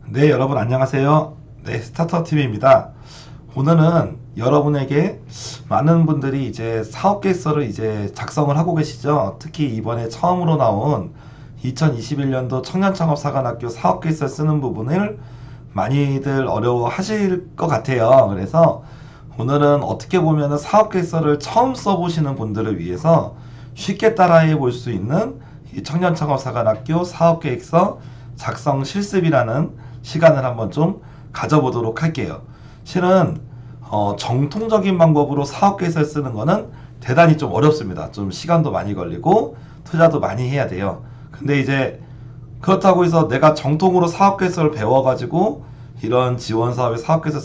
네, 여러분 안녕하세요. 네, 스타터TV입니다. 오늘은 여러분에게 많은 분들이 이제 사업 계획서를 이제 작성을 하고 계시죠. 특히 이번에 처음으로 나온 2021년도 청년창업사관학교 사업 계획서 쓰는 부분을 많이들 어려워 하실 것 같아요. 그래서 오늘은 어떻게 보면은 사업 계획서를 처음 써보시는 분들을 위해서 쉽게 따라해 볼 수 있는 이 청년창업사관학교 사업 계획서 작성 실습이라는 시간을 한번 좀 가져보도록 할게요. 실은 정통적인 방법으로 사업 계획서를 쓰는 거는 대단히 좀 어렵습니다. 좀 시간도 많이 걸리고 투자도 많이 해야 돼요. 근데 이제 그렇다고 해서 내가 정통으로 사업 계획서를 배워가지고 이런 지원 사업에 사업 계획서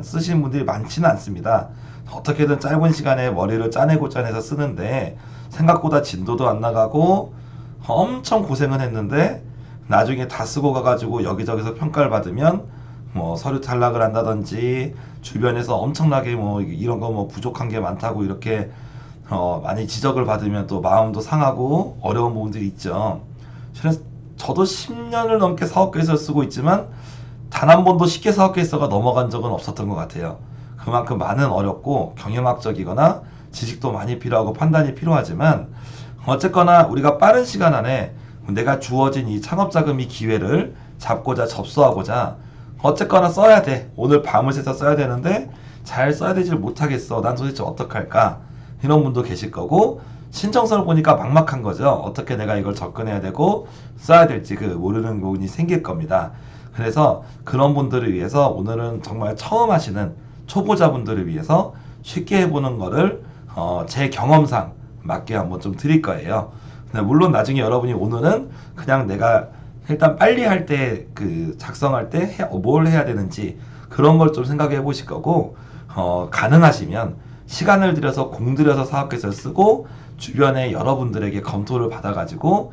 쓰시는 분들이 많지는 않습니다. 어떻게든 짧은 시간에 머리를 짜내고 짜내서 쓰는데 생각보다 진도도 안 나가고 엄청 고생은 했는데 나중에 다 쓰고 가가지고 여기저기서 평가를 받으면 뭐 서류 탈락을 한다든지 주변에서 엄청나게 뭐 이런 거 뭐 부족한 게 많다고 이렇게 많이 지적을 받으면 또 마음도 상하고 어려운 부분들이 있죠. 그래서 저도 10년을 넘게 사업계획서를 쓰고 있지만 단 한 번도 쉽게 사업계획서가 넘어간 적은 없었던 것 같아요. 그만큼 많은 어렵고 경영학적이거나 지식도 많이 필요하고 판단이 필요하지만 어쨌거나 우리가 빠른 시간 안에 내가 주어진 이 창업자금 기회를 잡고자 접수하고자 어쨌거나 써야 돼. 오늘 밤을 새서 써야 되는데 잘 써야 되질 못하겠어. 난 도대체 어떡할까? 이런 분도 계실 거고 신청서를 보니까 막막한 거죠. 어떻게 내가 이걸 접근해야 되고 써야 될지 모르는 부분이 생길 겁니다. 그래서 그런 분들을 위해서 오늘은 정말 처음 하시는 초보자분들을 위해서 쉽게 해보는 거를 제 경험상 맞게 한번 좀 드릴 거예요. 물론 나중에 여러분이 오늘은 그냥 내가 일단 빨리 할 때 작성할 때 뭘 해야 되는지 그런 걸 좀 생각해 보실 거고 가능하시면 시간을 들여서 공들여서 사업계획서를 쓰고 주변에 여러분들에게 검토를 받아가지고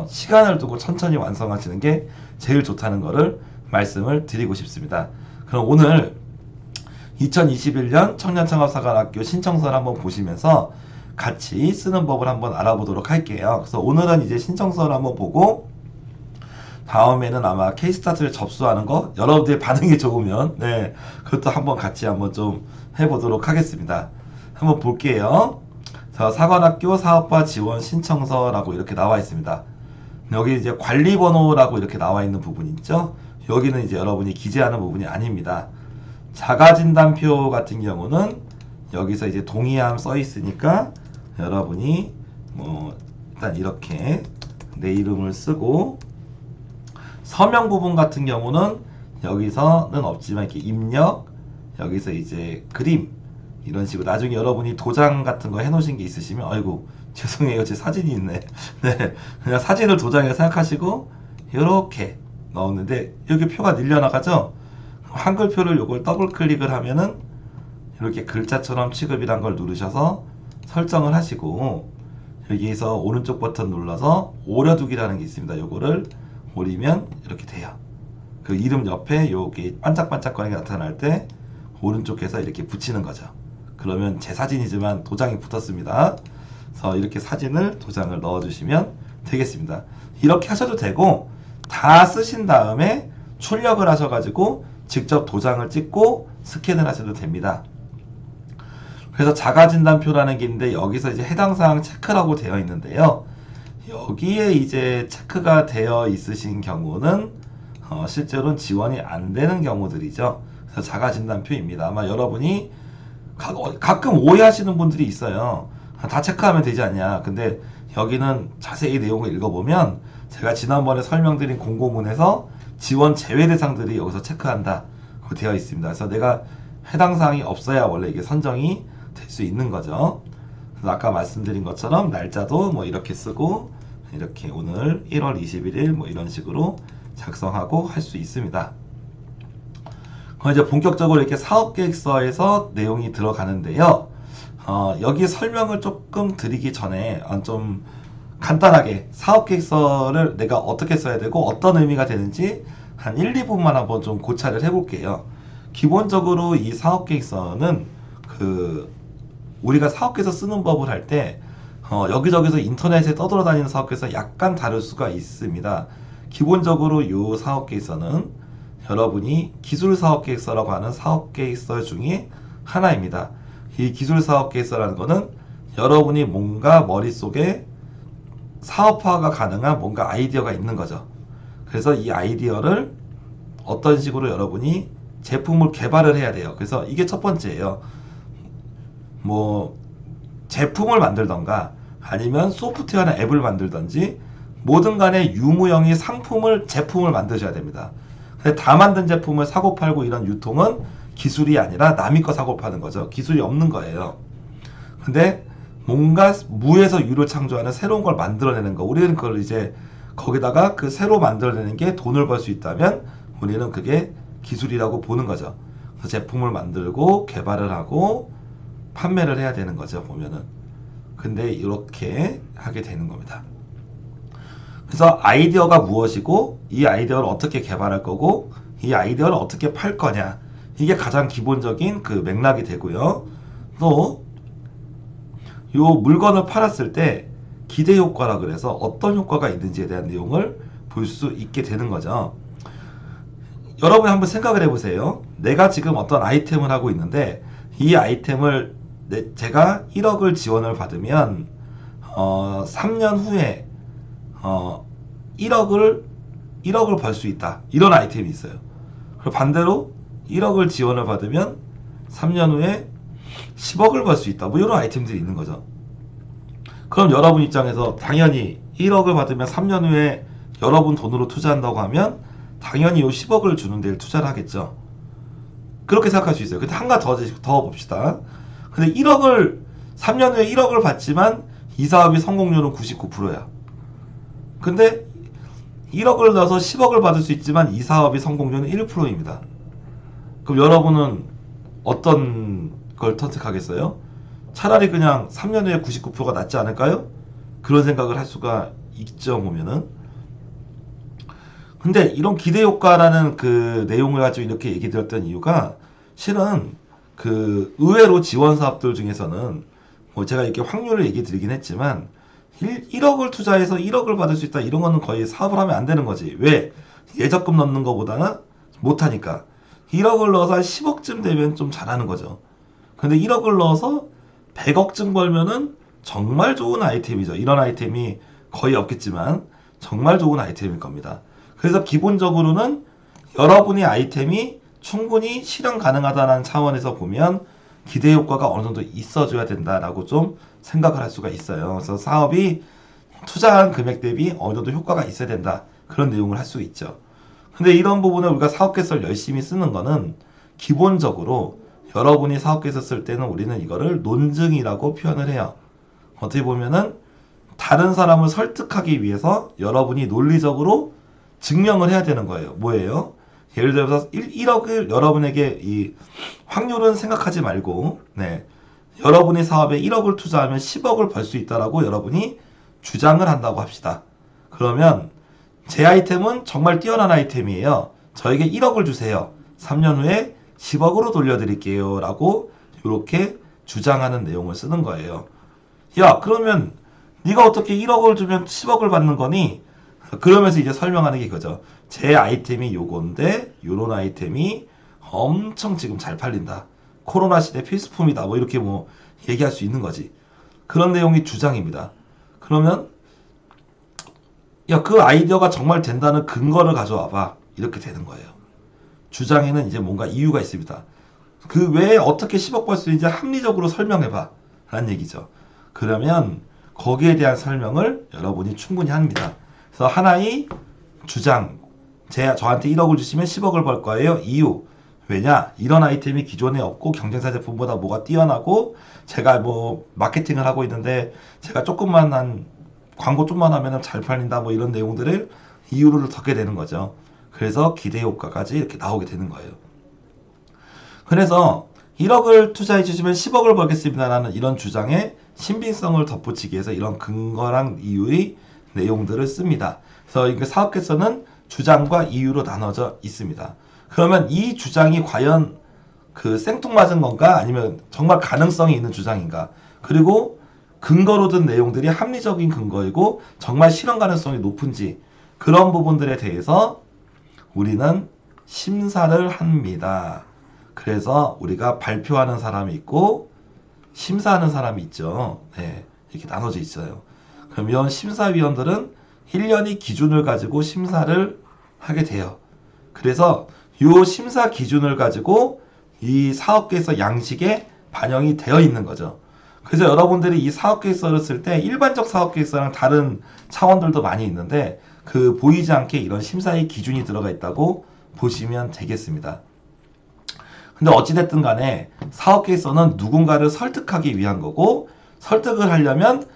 시간을 두고 천천히 완성하시는 게 제일 좋다는 거를 말씀을 드리고 싶습니다. 그럼 오늘 2021년 청년창업사관학교 신청서를 한번 보시면서 같이 쓰는 법을 한번 알아보도록 할게요. 그래서 오늘은 이제 신청서를 한번 보고 다음에는 아마 케이스타트를 접수하는 거 여러분들의 반응이 좋으면 네 그것도 한번 같이 한번 좀 해보도록 하겠습니다. 한번 볼게요. 자, 사관학교 사업화 지원 신청서라고 이렇게 나와 있습니다. 여기 이제 관리번호라고 이렇게 나와 있는 부분 있죠? 여기는 이제 여러분이 기재하는 부분이 아닙니다. 자가진단표 같은 경우는 여기서 이제 동의함 써 있으니까 여러분이 뭐 일단 이렇게 내 이름을 쓰고 서명 부분 같은 경우는 여기서는 없지만 이렇게 입력 여기서 이제 그림 이런 식으로 나중에 여러분이 도장 같은 거 해놓으신 게 있으시면 아이고 죄송해요 제 사진이 있네 네 그냥 사진을 도장에 생각하시고 이렇게 넣었는데 여기 표가 늘려나가죠. 한글표를 요걸 더블 클릭을 하면은 이렇게 글자처럼 취급이란 걸 누르셔서 설정을 하시고 여기에서 오른쪽 버튼 눌러서 오려두기라는 게 있습니다. 요거를 오리면 이렇게 돼요. 그 이름 옆에 요게 반짝반짝거리게 나타날 때 오른쪽에서 이렇게 붙이는 거죠. 그러면 제 사진이지만 도장이 붙었습니다. 그래서 이렇게 사진을 도장을 넣어주시면 되겠습니다. 이렇게 하셔도 되고 다 쓰신 다음에 출력을 하셔가지고 직접 도장을 찍고 스캔을 하셔도 됩니다. 그래서 자가진단표라는 게 있는데 여기서 이제 해당 사항 체크라고 되어 있는데요. 여기에 이제 체크가 되어 있으신 경우는 실제로는 지원이 안 되는 경우들이죠. 그래서 자가진단표입니다. 아마 여러분이 가끔 오해하시는 분들이 있어요. 다 체크하면 되지 않냐. 근데 여기는 자세히 내용을 읽어보면 제가 지난번에 설명드린 공고문에서 지원 제외 대상들이 여기서 체크한다 되어 있습니다. 그래서 내가 해당 사항이 없어야 원래 이게 선정이 될 수 있는 거죠. 그래서 아까 말씀드린 것처럼 날짜도 뭐 이렇게 쓰고 이렇게 오늘 1월 21일 뭐 이런 식으로 작성하고 할 수 있습니다. 그럼 이제 본격적으로 이렇게 사업계획서에서 내용이 들어가는데요. 여기 설명을 조금 드리기 전에 좀 간단하게 사업계획서를 내가 어떻게 써야 되고 어떤 의미가 되는지 한 1, 2분만 한번 좀 고찰을 해볼게요. 기본적으로 이 사업계획서는 우리가 사업계획서 쓰는 법을 할 때 여기저기서 인터넷에 떠돌아다니는 사업계획서 약간 다를 수가 있습니다. 기본적으로 이 사업계획서는 여러분이 기술사업계획서라고 하는 사업계획서 중에 하나입니다. 이 기술사업계획서라는 거는 여러분이 뭔가 머릿속에 사업화가 가능한 뭔가 아이디어가 있는 거죠. 그래서 이 아이디어를 어떤 식으로 여러분이 제품을 개발을 해야 돼요. 그래서 이게 첫 번째예요. 뭐 제품을 만들던가 아니면 소프트웨어나 앱을 만들던지 뭐든 간에 유무형의 상품을 제품을 만드셔야 됩니다. 근데 다 만든 제품을 사고 팔고 이런 유통은 기술이 아니라 남의 거 사고 파는 거죠. 기술이 없는 거예요. 근데 뭔가 무에서 유를 창조하는 새로운 걸 만들어내는 거, 우리는 그걸 이제 거기다가 그 새로 만들어내는 게 돈을 벌 수 있다면 우리는 그게 기술이라고 보는 거죠. 그래서 제품을 만들고 개발을 하고 판매를 해야 되는 거죠, 보면은. 근데 이렇게 하게 되는 겁니다. 그래서 아이디어가 무엇이고 이 아이디어를 어떻게 개발할 거고 이 아이디어를 어떻게 팔 거냐, 이게 가장 기본적인 그 맥락이 되고요. 또 이 물건을 팔았을 때 기대 효과라 그래서 어떤 효과가 있는지에 대한 내용을 볼 수 있게 되는 거죠. 여러분이 한번 생각을 해보세요. 내가 지금 어떤 아이템을 하고 있는데 이 아이템을 제가 1억을 지원을 받으면 3년 후에 1억을 벌 수 있다, 이런 아이템이 있어요. 그리고 반대로 1억을 지원을 받으면 3년 후에 10억을 벌 수 있다, 뭐 이런 아이템들이 있는 거죠. 그럼 여러분 입장에서 당연히 1억을 받으면 3년 후에 여러분 돈으로 투자한다고 하면 당연히 요 10억을 주는 데를 투자를 하겠죠. 그렇게 생각할 수 있어요. 근데 한 가지 더 봅시다. 근데 3년 후에 1억을 받지만 이 사업의 성공률은 99%야. 근데 1억을 넣어서 10억을 받을 수 있지만 이 사업의 성공률은 1%입니다. 그럼 여러분은 어떤 걸 선택하겠어요? 차라리 그냥 3년 후에 99%가 낫지 않을까요? 그런 생각을 할 수가 있죠, 보면은. 근데 이런 기대 효과라는 그 내용을 가지고 이렇게 얘기 드렸던 이유가 실은 그 의외로 지원 사업들 중에서는 뭐 제가 이렇게 확률을 얘기 드리긴 했지만 1억을 투자해서 1억을 받을 수 있다, 이런 거는 거의 사업을 하면 안 되는 거지. 왜? 예적금 넣는 거보다는 못하니까. 1억을 넣어서 한 10억쯤 되면 좀 잘하는 거죠. 근데 1억을 넣어서 100억쯤 벌면은 정말 좋은 아이템이죠. 이런 아이템이 거의 없겠지만 정말 좋은 아이템일 겁니다. 그래서 기본적으로는 여러분의 아이템이 충분히 실현 가능하다는 차원에서 보면 기대 효과가 어느 정도 있어줘야 된다라고 좀 생각을 할 수가 있어요. 그래서 사업이 투자한 금액 대비 어느 정도 효과가 있어야 된다, 그런 내용을 할 수 있죠. 근데 이런 부분을 우리가 사업계획서를 열심히 쓰는 거는 기본적으로 여러분이 사업계획서 쓸 때는 우리는 이거를 논증이라고 표현을 해요. 어떻게 보면은 다른 사람을 설득하기 위해서 여러분이 논리적으로 증명을 해야 되는 거예요. 뭐예요? 예를 들어서 1억을 여러분에게, 이 확률은 생각하지 말고, 네, 여러분의 사업에 1억을 투자하면 10억을 벌 수 있다라고 여러분이 주장을 한다고 합시다. 그러면 제 아이템은 정말 뛰어난 아이템이에요. 저에게 1억을 주세요. 3년 후에 10억으로 돌려드릴게요 라고 이렇게 주장하는 내용을 쓰는 거예요. 야, 그러면 네가 어떻게 1억을 주면 10억을 받는 거니? 그러면서 이제 설명하는 게 이거죠. 제 아이템이 요건데 요런 아이템이 엄청 지금 잘 팔린다, 코로나 시대 필수품이다, 뭐 이렇게 뭐 얘기할 수 있는 거지. 그런 내용이 주장입니다. 그러면 야, 그 아이디어가 정말 된다는 근거를 가져와봐, 이렇게 되는 거예요. 주장에는 이제 뭔가 이유가 있습니다. 그 외에 어떻게 10억 벌 수 있는지 합리적으로 설명해봐 라는 얘기죠. 그러면 거기에 대한 설명을 여러분이 충분히 합니다. 그래서 하나의 주장, 저한테 1억을 주시면 10억을 벌 거예요. 이유. 왜냐? 이런 아이템이 기존에 없고 경쟁사 제품보다 뭐가 뛰어나고 제가 뭐 마케팅을 하고 있는데 제가 조금만 한 광고 좀만 하면 잘 팔린다, 뭐 이런 내용들을 이유를 덮게 되는 거죠. 그래서 기대 효과까지 이렇게 나오게 되는 거예요. 그래서 1억을 투자해 주시면 10억을 벌겠습니다라는 이런 주장에 신빙성을 덧붙이기 위해서 이런 근거랑 이유의 내용들을 씁니다. 그래서 이 사업계획서는 주장과 이유로 나눠져 있습니다. 그러면 이 주장이 과연 그 생뚱맞은 건가, 아니면 정말 가능성이 있는 주장인가, 그리고 근거로 든 내용들이 합리적인 근거이고 정말 실현 가능성이 높은지, 그런 부분들에 대해서 우리는 심사를 합니다. 그래서 우리가 발표하는 사람이 있고 심사하는 사람이 있죠. 네, 이렇게 나눠져 있어요. 그러면 심사위원들은 1년이 기준을 가지고 심사를 하게 돼요. 그래서 이 심사 기준을 가지고 이 사업계획서 양식에 반영이 되어 있는 거죠. 그래서 여러분들이 이 사업계획서를 쓸 때 일반적 사업계획서랑 다른 차원들도 많이 있는데 그 보이지 않게 이런 심사의 기준이 들어가 있다고 보시면 되겠습니다. 근데 어찌됐든 간에 사업계획서는 누군가를 설득하기 위한 거고, 설득을 하려면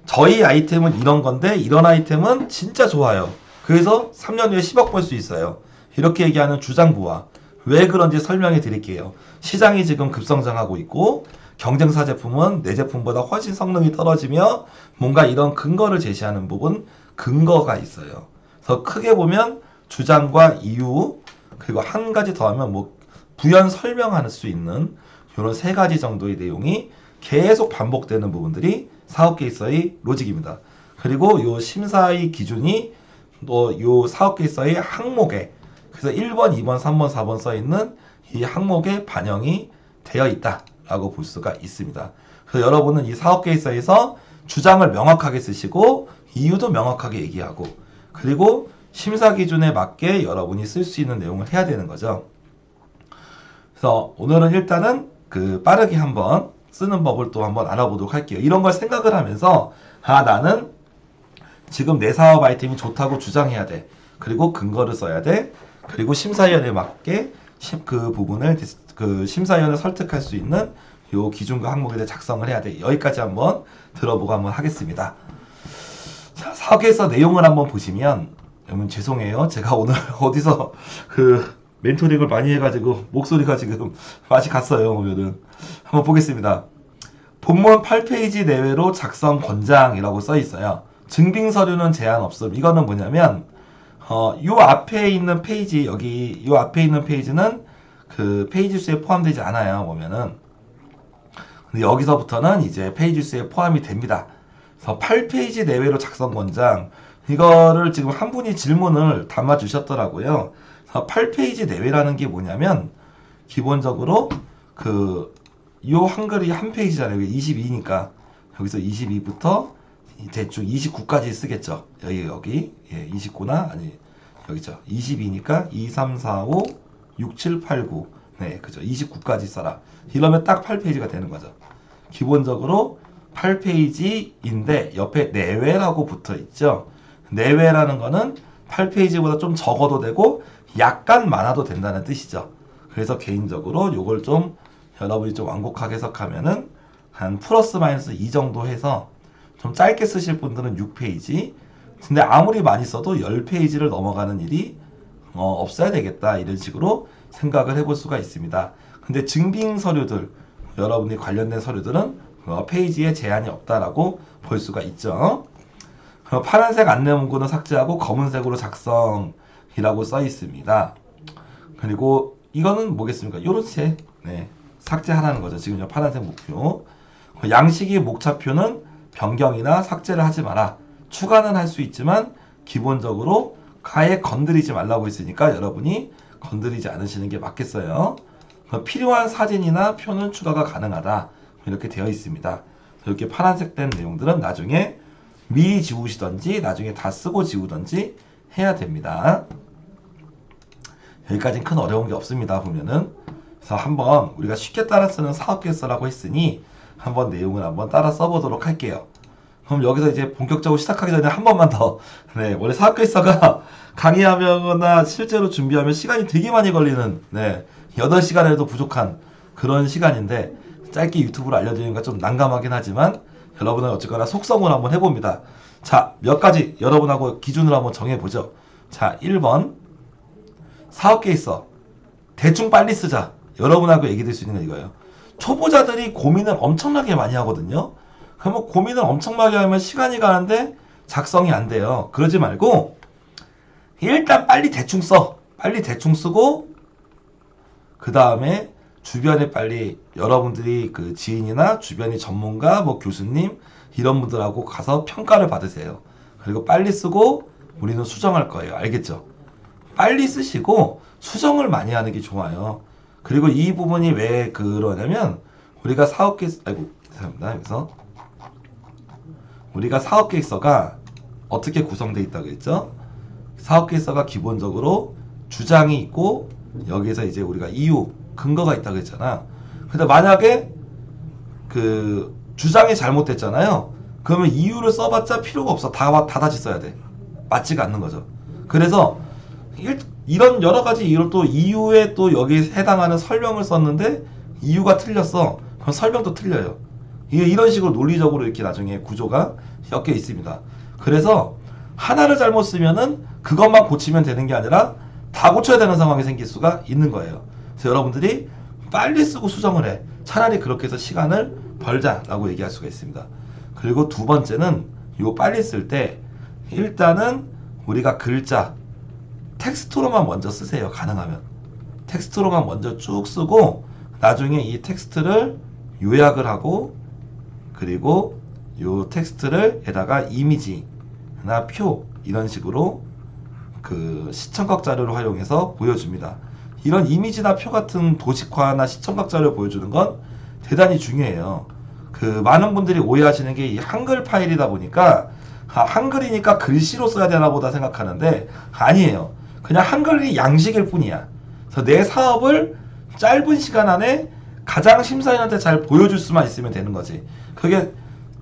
저희 아이템은 이런 건데 이런 아이템은 진짜 좋아요. 그래서 3년 후에 10억 벌 수 있어요. 이렇게 얘기하는 주장부와 왜 그런지 설명해 드릴게요. 시장이 지금 급성장하고 있고 경쟁사 제품은 내 제품보다 훨씬 성능이 떨어지며 뭔가 이런 근거를 제시하는 부분, 근거가 있어요. 그래서 크게 보면 주장과 이유, 그리고 한 가지 더 하면 뭐 부연 설명할 수 있는 이런 세 가지 정도의 내용이 계속 반복되는 부분들이 사업계획서의 로직입니다. 그리고 이 심사의 기준이 또 이 사업계획서의 항목에, 그래서 1번, 2번, 3번, 4번 써 있는 이 항목에 반영이 되어 있다라고 볼 수가 있습니다. 그래서 여러분은 이 사업계획서에서 주장을 명확하게 쓰시고 이유도 명확하게 얘기하고, 그리고 심사 기준에 맞게 여러분이 쓸 수 있는 내용을 해야 되는 거죠. 그래서 오늘은 일단은 빠르게 한번 쓰는 법을 또 한번 알아보도록 할게요. 이런 걸 생각을 하면서 나는 지금 내 사업 아이템이 좋다고 주장해야 돼. 그리고 근거를 써야 돼. 그리고 심사위원에 맞게 그 부분을 심사위원을 설득할 수 있는 요 기준과 항목에 대해 작성을 해야 돼. 여기까지 한번 들어보고 한번 하겠습니다. 자, 사업계획서 내용을 한번 보시면, 여러분 죄송해요. 제가 오늘 어디서 멘토링을 많이 해가지고 목소리가 지금 맛이 갔어요. 오늘은 한번 보겠습니다. 본문 8페이지 내외로 작성 권장이라고 써 있어요. 증빙 서류는 제한 없음. 이거는 뭐냐면 요 앞에 있는 페이지, 여기 요 앞에 있는 페이지는 그 페이지 수에 포함되지 않아요. 보면은. 근데 여기서부터는 이제 페이지 수에 포함이 됩니다. 그래서 8페이지 내외로 작성 권장, 이거를 지금 한 분이 질문을 담아 주셨더라고요. 8페이지 내외라는 게 뭐냐면 기본적으로 요 한글이 한 페이지잖아요. 22니까 여기서 22부터 대충 29까지 쓰겠죠. 여기 예, 29나 아니 여기죠. 22니까 2, 3, 4, 5, 6, 7, 8, 9. 네, 그죠. 29까지 써라. 이러면 딱 8페이지가 되는 거죠. 기본적으로 8페이지인데 옆에 내외라고 붙어 있죠. 내외라는 거는 8페이지보다 좀 적어도 되고 약간 많아도 된다는 뜻이죠. 그래서 개인적으로 요걸 좀 여러분이 좀 완곡하게 해석하면은 한 플러스 마이너스 2 정도 해서 좀 짧게 쓰실 분들은 6페이지, 근데 아무리 많이 써도 10페이지를 넘어가는 일이 없어야 되겠다, 이런 식으로 생각을 해볼 수가 있습니다. 근데 증빙 서류들, 여러분이 관련된 서류들은 페이지에 제한이 없다라고 볼 수가 있죠. 파란색 안내 문구는 삭제하고 검은색으로 작성이라고 써 있습니다. 그리고 이거는 뭐겠습니까? 요런 색, 네, 삭제하라는 거죠. 지금 파란색 목표. 양식이 목차표는 변경이나 삭제를 하지 마라. 추가는 할 수 있지만 기본적으로 아예 건드리지 말라고 했으니까 여러분이 건드리지 않으시는 게 맞겠어요. 필요한 사진이나 표는 추가가 가능하다. 이렇게 되어 있습니다. 이렇게 파란색 된 내용들은 나중에 미리 지우시던지 나중에 다 쓰고 지우던지 해야 됩니다. 여기까지는 큰 어려운 게 없습니다. 보면은. 그래서 한번 우리가 쉽게 따라 쓰는 사업계획서라고 했으니 한번 내용을 한번 따라 써보도록 할게요. 그럼 여기서 이제 본격적으로 시작하기 전에 한 번만 더, 네, 원래 사업계획서가 강의하거나 실제로 준비하면 시간이 되게 많이 걸리는, 네, 8시간에도 부족한 그런 시간인데 짧게 유튜브로 알려드리니까 좀 난감하긴 하지만 여러분은 어쨌거나 속성을 한번 해봅니다. 자, 몇 가지 여러분하고 기준을 한번 정해보죠. 자, 1번 사업계획서 대충 빨리 쓰자. 여러분하고 얘기 될 수 있는 건 이거예요. 초보자들이 고민을 엄청나게 많이 하거든요. 그러면 고민을 엄청나게 하면 시간이 가는데 작성이 안 돼요. 그러지 말고 일단 빨리 대충 써. 빨리 대충 쓰고 그 다음에 주변에 빨리 여러분들이 그 지인이나 주변의 전문가, 뭐 교수님 이런 분들하고 가서 평가를 받으세요. 그리고 빨리 쓰고 우리는 수정할 거예요. 알겠죠? 빨리 쓰시고 수정을 많이 하는 게 좋아요. 그리고 이 부분이 왜 그러냐면 우리가 죄송합니다. 그래서 우리가 사업계획서가 어떻게 구성되어 있다고 했죠? 사업계획서가 기본적으로 주장이 있고 여기서 이제 우리가 이유, 근거가 있다고 했잖아. 근데 만약에 그 주장이 잘못됐잖아요. 그러면 이유를 써봤자 필요가 없어. 다시 써야 돼. 맞지가 않는 거죠. 그래서 이런 여러 가지 이유로 또 이유에 또 여기에 해당하는 설명을 썼는데 이유가 틀렸어. 그럼 설명도 틀려요. 이런 식으로 논리적으로 이렇게 나중에 구조가 엮여 있습니다. 그래서 하나를 잘못 쓰면은 그것만 고치면 되는 게 아니라 다 고쳐야 되는 상황이 생길 수가 있는 거예요. 그래서 여러분들이 빨리 쓰고 수정을 해. 차라리 그렇게 해서 시간을 벌자라고 얘기할 수가 있습니다. 그리고 두 번째는 요 빨리 쓸 때 일단은 우리가 글자 텍스트로만 먼저 쓰세요. 가능하면 텍스트로만 먼저 쭉 쓰고 나중에 이 텍스트를 요약을 하고 그리고 요 텍스트를 에다가 이미지나 표 이런 식으로 그 시청각 자료를 활용해서 보여줍니다. 이런 이미지나 표 같은 도식화나 시청각 자료를 보여주는 건 대단히 중요해요. 그 많은 분들이 오해하시는 게 이 한글 파일이다 보니까 한글이니까 글씨로 써야 되나 보다 생각하는데 아니에요. 그냥 한글이 양식일 뿐이야. 그래서 내 사업을 짧은 시간 안에 가장 심사위원한테 잘 보여줄 수만 있으면 되는 거지. 그게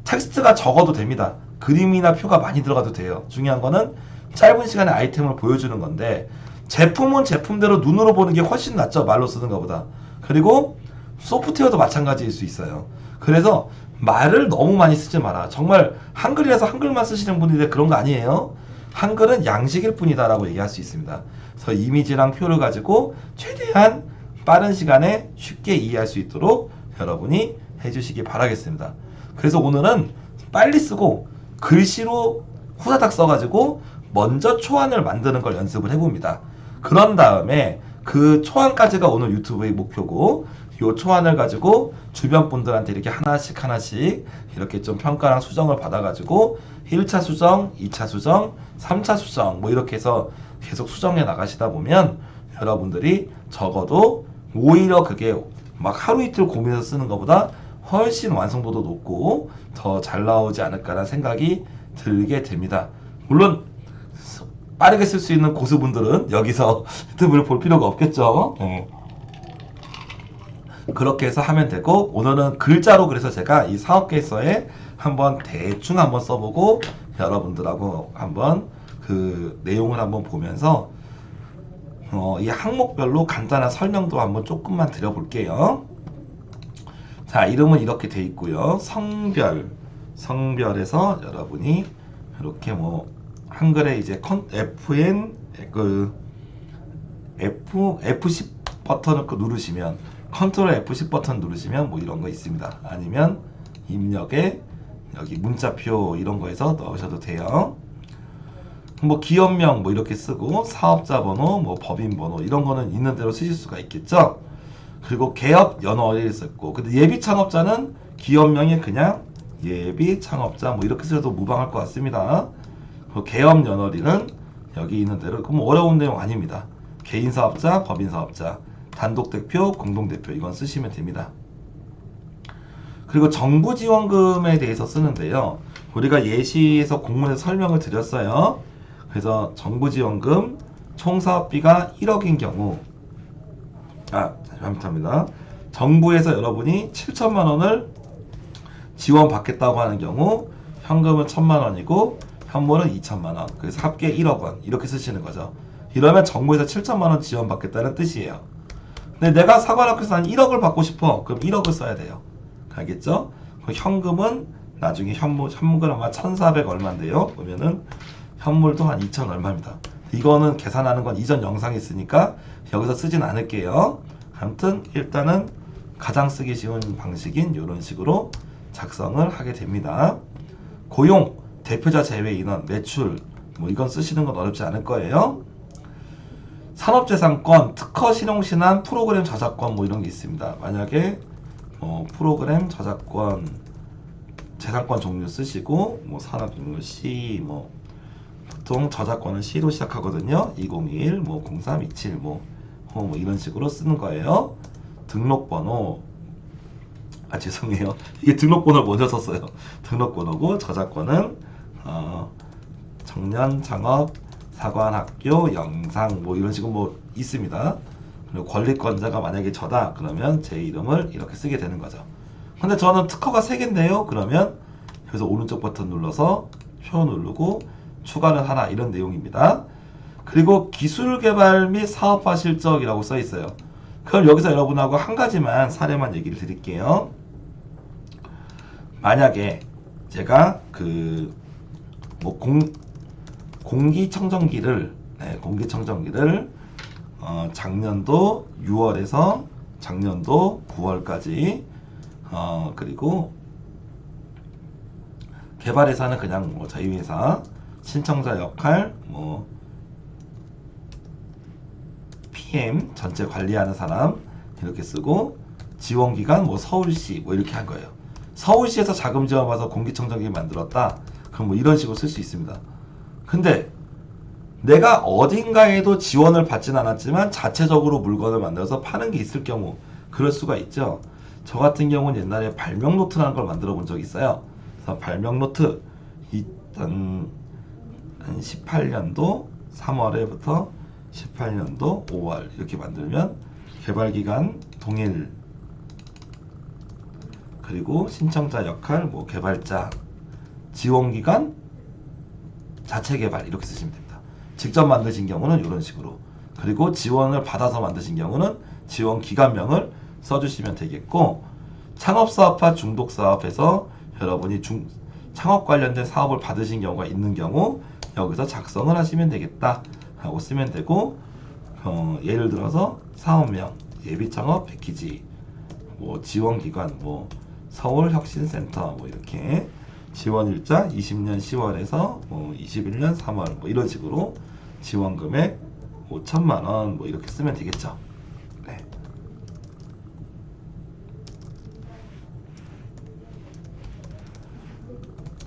텍스트가 적어도 됩니다. 그림이나 표가 많이 들어가도 돼요. 중요한 거는 짧은 시간에 아이템을 보여주는 건데 제품은 제품대로 눈으로 보는 게 훨씬 낫죠. 말로 쓰는 것보다. 그리고 소프트웨어도 마찬가지일 수 있어요. 그래서 말을 너무 많이 쓰지 마라. 정말 한글이라서 한글만 쓰시는 분인데 그런 거 아니에요. 한글은 양식일 뿐이다 라고 얘기할 수 있습니다. 그래서 이미지랑 표를 가지고 최대한 빠른 시간에 쉽게 이해할 수 있도록 여러분이 해주시기 바라겠습니다. 그래서 오늘은 빨리 쓰고 글씨로 후다닥 써가지고 먼저 초안을 만드는 걸 연습을 해봅니다. 그런 다음에 그 초안까지가 오늘 유튜브의 목표고 요 초안을 가지고 주변 분들한테 이렇게 하나씩 이렇게 좀 평가랑 수정을 받아가지고 1차 수정, 2차 수정, 3차 수정 뭐 이렇게 해서 계속 수정해 나가시다 보면 여러분들이 적어도 오히려 그게 막 하루 이틀 고민해서 쓰는 것보다 훨씬 완성도도 높고 더 잘 나오지 않을까라는 생각이 들게 됩니다. 물론 빠르게 쓸 수 있는 고수분들은 여기서 유튜브를 볼 필요가 없겠죠. 그렇게 해서 하면 되고 오늘은 글자로 그래서 제가 이 사업계획서에 한번 대충 한번 써보고 여러분들하고 한번 그 내용을 한번 보면서 이 항목별로 간단한 설명도 한번 조금만 드려볼게요. 자, 이름은 이렇게 돼 있고요. 성별에서 여러분이 이렇게 뭐 한글에 이제 FN 그 F10 버튼을 누르시면 컨트롤 F10 버튼 누르시면 뭐 이런 거 있습니다. 아니면 입력에 여기 문자표 이런 거에서 넣으셔도 돼요. 뭐 기업명 뭐 이렇게 쓰고 사업자 번호 뭐 법인 번호 이런 거는 있는 대로 쓰실 수가 있겠죠. 그리고 개업 연월일 쓰고 근데 예비 창업자는 기업명이 그냥 예비 창업자 뭐 이렇게 쓰셔도 무방할 것 같습니다. 그리고 개업 연월일은 여기 있는 대로 그럼 어려운 내용 아닙니다. 개인 사업자, 법인 사업자, 단독 대표, 공동 대표 이건 쓰시면 됩니다. 그리고 정부 지원금에 대해서 쓰는데요. 우리가 예시에서 공문에서 설명을 드렸어요. 그래서 정부 지원금 총 사업비가 1억인 경우 잘못합니다. 정부에서 여러분이 7천만 원을 지원받겠다고 하는 경우 현금은 1,000만 원이고 현물은 2천만 원. 그래서 합계 1억 원 이렇게 쓰시는 거죠. 이러면 정부에서 7천만 원 지원받겠다는 뜻이에요. 근데 내가 사관학교에서 한 1억을 받고 싶어. 그럼 1억을 써야 돼요. 알겠죠? 현금은 나중에 현물은 아마 1,400 얼마인데요. 보면은 현물도 한 2,000 얼마입니다. 이거는 계산하는 건 이전 영상이 있으니까 여기서 쓰진 않을게요. 아무튼 일단은 가장 쓰기 쉬운 방식인 이런 식으로 작성을 하게 됩니다. 고용, 대표자 제외 인원, 매출 뭐 이건 쓰시는 건 어렵지 않을 거예요. 산업재산권, 특허 실용신안, 프로그램 저작권 뭐 이런 게 있습니다. 만약에 프로그램 저작권, 재산권 종류 쓰시고 뭐 산업 종류 C 보통 저작권은 C로 시작하거든요. 2021, 0327 뭐 이런 식으로 쓰는 거예요. 등록번호, 죄송해요. 이게 등록번호를 먼저 썼어요. 등록번호고 저작권은 청년 창업 사관학교 영상 뭐 이런 식으로 뭐 있습니다. 그리고 권리권자가 만약에 저다 그러면 제 이름을 이렇게 쓰게 되는 거죠. 근데 저는 특허가 3개인데요. 그러면 여기서 오른쪽 버튼 눌러서 표 누르고 추가를 하라 이런 내용입니다. 그리고 기술 개발 및 사업화 실적이라고 써 있어요. 그럼 여기서 여러분하고 한 가지만 사례만 얘기를 드릴게요. 만약에 제가 뭐 공기청정기를 작년도 6월에서 작년도 9월까지 그리고 개발회사는 그냥 뭐 저희 회사 신청자 역할 뭐 PM 전체 관리하는 사람 이렇게 쓰고 지원기관 뭐 서울시 뭐 이렇게 한 거예요. 서울시에서 자금 지원 받아서 공기청정기 만들었다. 그럼 뭐 이런 식으로 쓸 수 있습니다. 근데 내가 어딘가에도 지원을 받진 않았지만 자체적으로 물건을 만들어서 파는 게 있을 경우 그럴 수가 있죠. 저 같은 경우는 옛날에 발명노트라는 걸 만들어 본 적이 있어요. 그래서 발명노트 18년도 3월에부터 18년도 5월 이렇게 만들면 개발기간 동일 그리고 신청자 역할 뭐 개발자 지원기간 자체개발 이렇게 쓰시면 됩니다. 직접 만드신 경우는 이런 식으로 그리고 지원을 받아서 만드신 경우는 지원기관명을 써주시면 되겠고 창업사업화 중독사업에서 여러분이 창업 관련된 사업을 받으신 경우가 있는 경우 여기서 작성을 하시면 되겠다 하고 쓰면 되고 예를 들어서 사업명 예비창업 패키지 뭐 지원기관 뭐 서울혁신센터 뭐 이렇게 지원일자 20년 10월에서 뭐 21년 3월 뭐 이런 식으로 지원금액 5천만원 뭐 이렇게 쓰면 되겠죠. 네.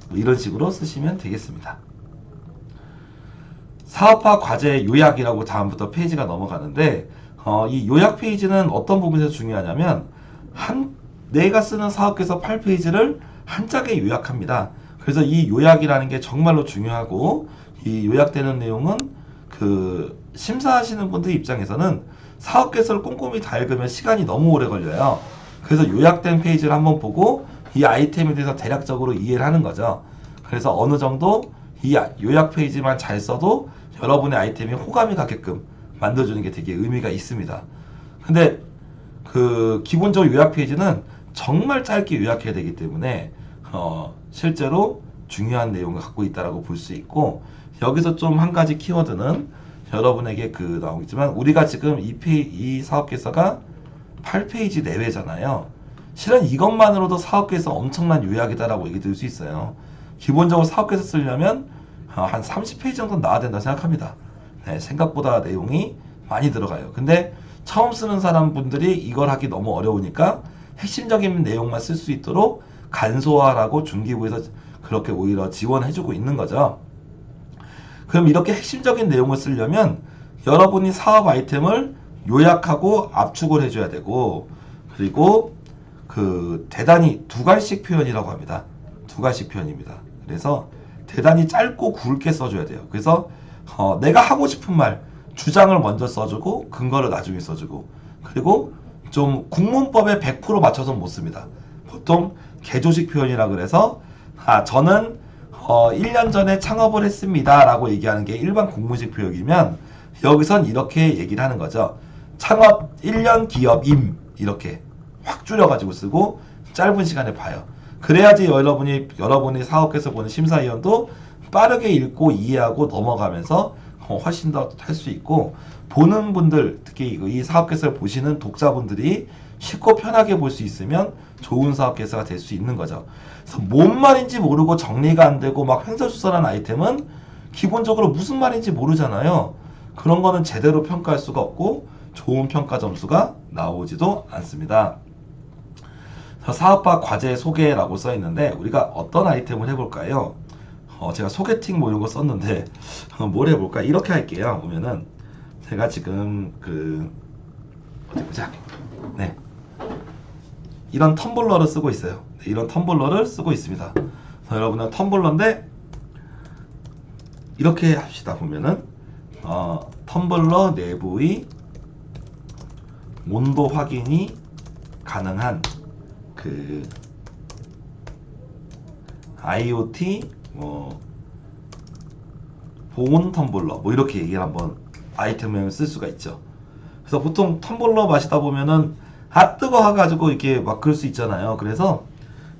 뭐 이런 식으로 쓰시면 되겠습니다. 사업화 과제 요약이라고 다음부터 페이지가 넘어가는데 이 요약 페이지는 어떤 부분에서 중요하냐면 내가 쓰는 사업계획서 8페이지를 한 짝에 요약합니다. 그래서 이 요약이라는 게 정말로 중요하고 이 요약되는 내용은 심사하시는 분들 입장에서는 사업계획서를 꼼꼼히 다 읽으면 시간이 너무 오래 걸려요. 그래서 요약된 페이지를 한번 보고 이 아이템에 대해서 대략적으로 이해를 하는 거죠. 그래서 어느 정도 이 요약 페이지만 잘 써도 여러분의 아이템이 호감이 가게끔 만들어주는 게 되게 의미가 있습니다. 근데 기본적으로 요약 페이지는 정말 짧게 요약해야 되기 때문에 실제로 중요한 내용을 갖고 있다라고 볼 수 있고 여기서 좀 한 가지 키워드는 여러분에게 나오겠지만 우리가 지금 이 사업계획서가 8페이지 내외잖아요. 실은 이것만으로도 사업계획서 엄청난 요약이다라고 얘기 드릴 수 있어요. 기본적으로 사업계획서 쓰려면 한 30페이지 정도 나와야 된다고 생각합니다. 네, 생각보다 내용이 많이 들어가요. 근데 처음 쓰는 사람분들이 이걸 하기 너무 어려우니까 핵심적인 내용만 쓸 수 있도록 간소화라고 중기부에서 그렇게 오히려 지원해주고 있는 거죠. 그럼 이렇게 핵심적인 내용을 쓰려면 여러분이 사업 아이템을 요약하고 압축을 해줘야 되고 그리고 대단히 두갈식 표현이라고 합니다. 두갈식 표현입니다. 그래서 대단히 짧고 굵게 써줘야 돼요. 그래서 내가 하고 싶은 말 주장을 먼저 써주고 근거를 나중에 써주고 그리고 좀 국문법에 100% 맞춰서 못 씁니다. 보통 개조식 표현이라 그래서 저는 1년 전에 창업을 했습니다 라고 얘기하는 게 일반 국문식 표현이면 여기선 이렇게 얘기를 하는 거죠. 창업 1년 기업임 이렇게 확 줄여가지고 쓰고 짧은 시간에 봐요. 그래야지 여러분이 사업계획서 보는 심사위원도 빠르게 읽고 이해하고 넘어가면서 훨씬 더 할 수 있고 보는 분들 특히 이 사업계획서를 보시는 독자분들이 쉽고 편하게 볼 수 있으면 좋은 사업계획서가 될 수 있는 거죠. 그래서 뭔 말인지 모르고 정리가 안 되고 막 횡설수설한 아이템은 기본적으로 무슨 말인지 모르잖아요. 그런 거는 제대로 평가할 수가 없고 좋은 평가 점수가 나오지도 않습니다. 사업화 과제 소개라고 써 있는데 우리가 어떤 아이템을 해볼까요? 제가 소개팅 뭐 이런 거 썼는데 뭘 해볼까? 이렇게 할게요. 보면은 제가 지금 어디 보자. 네. 이런 텀블러를 쓰고 있어요. 네, 이런 텀블러를 쓰고 있습니다. 그래서 여러분은 텀블러인데 이렇게 합시다. 보면은 텀블러 내부의 온도 확인이 가능한 그 IoT 보온 텀블러 뭐 이렇게 얘기를 한번 아이템을 쓸 수가 있죠. 그래서 보통 텀블러 마시다 보면은 뜨거 해가지고 이렇게 막 그럴 수 있잖아요. 그래서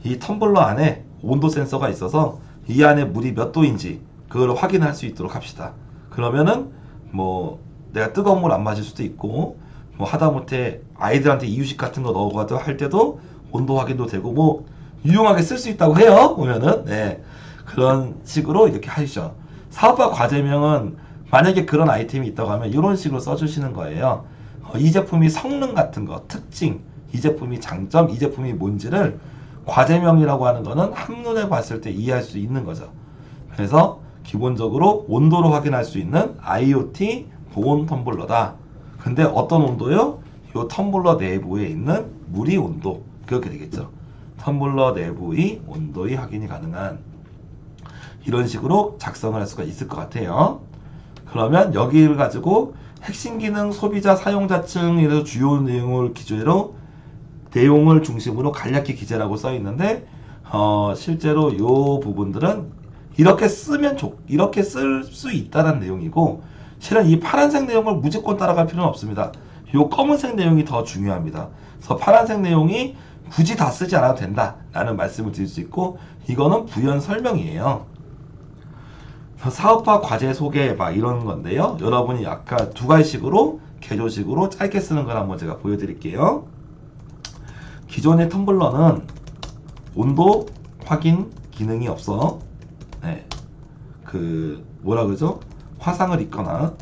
이 텀블러 안에 온도 센서가 있어서 이 안에 물이 몇 도인지 그걸 확인할 수 있도록 합시다. 그러면은 뭐 내가 뜨거운 물 안 마실 수도 있고 뭐 하다못해 아이들한테 이유식 같은 거 넣어가지고 할 때도 온도 확인도 되고 뭐 유용하게 쓸 수 있다고 해요. 보면은 네 그런 식으로 이렇게 하시죠. 사업화 과제명은 만약에 그런 아이템이 있다고 하면 이런 식으로 써주시는 거예요. 이 제품이 성능 같은 거, 특징, 이 제품이 장점, 이 제품이 뭔지를 과제명이라고 하는 거는 한눈에 봤을 때 이해할 수 있는 거죠. 그래서 기본적으로 온도를 확인할 수 있는 IoT 보온 텀블러다. 근데 어떤 온도요? 이 텀블러 내부에 있는 물의 온도. 그렇게 되겠죠. 텀블러 내부의 온도의 확인이 가능한 이런 식으로 작성을 할 수가 있을 것 같아요. 그러면 여기를 가지고 핵심 기능, 소비자, 사용자층에서 주요 내용을 기재로 내용을 중심으로 간략히 기재라고 써 있는데 실제로 이 부분들은 이렇게 쓰면 이렇게 쓸 수 있다는 내용이고 실은 이 파란색 내용을 무조건 따라갈 필요는 없습니다. 이 검은색 내용이 더 중요합니다. 그래서 파란색 내용이 굳이 다 쓰지 않아도 된다 라는 말씀을 드릴 수 있고 이거는 부연 설명이에요. 사업화 과제 소개 막 이런 건데요. 여러분이 아까 두 가지식으로 개조식으로 짧게 쓰는 걸 한번 제가 보여드릴게요. 기존의 텀블러는 온도 확인 기능이 없어. 네. 그 뭐라 그러죠? 화상을 입거나